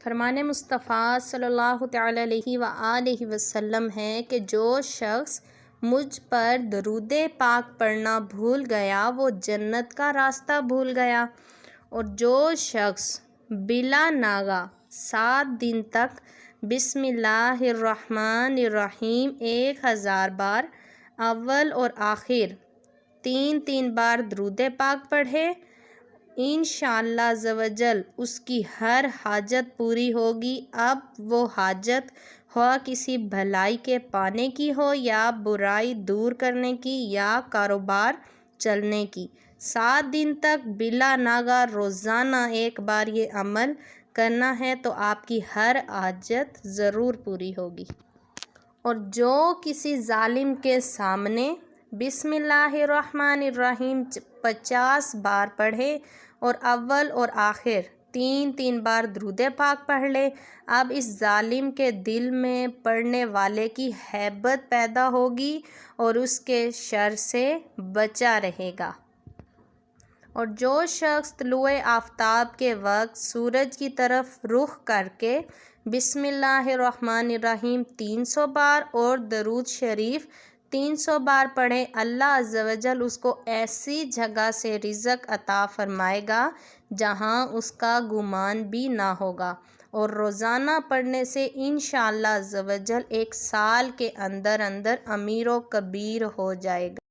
فرمان مصطفیٰ صلی اللہ تعالیٰ علیہ وآلہ وسلم ہے کہ جو شخص مجھ پر درود پاک پڑھنا بھول گیا وہ جنت کا راستہ بھول گیا، اور جو شخص بلا ناغہ 7 دن تک بسم اللہ الرحمن الرحیم 1000 بار اول اور آخر 3 بار درود پاک پڑھے، انشاءاللہ عزوجل اس کی ہر حاجت پوری ہوگی۔ اب وہ حاجت ہوا کسی بھلائی کے پانے کی ہو یا برائی دور کرنے کی یا کاروبار چلنے کی، 7 دن تک بلا ناغہ روزانہ 1 بار یہ عمل کرنا ہے تو آپ کی ہر حاجت ضرور پوری ہوگی۔ اور جو کسی ظالم کے سامنے بسم اللہ الرحمن الرحیم 50 بار پڑھے اور اول اور آخر 3 بار درود پاک پڑھ لے، اب اس ظالم کے دل میں پڑھنے والے کی ہیبت پیدا ہوگی اور اس کے شر سے بچا رہے گا۔ اور جو شخص طلوع آفتاب کے وقت سورج کی طرف رخ کر کے بسم اللہ الرحمن الرحیم 300 بار اور درود شریف 300 بار پڑھے، اللہ عز و جل اس کو ایسی جگہ سے رزق عطا فرمائے گا جہاں اس کا گمان بھی نہ ہوگا، اور روزانہ پڑھنے سے انشاءاللہ عز و جل 1 سال کے اندر امیر و کبیر ہو جائے گا۔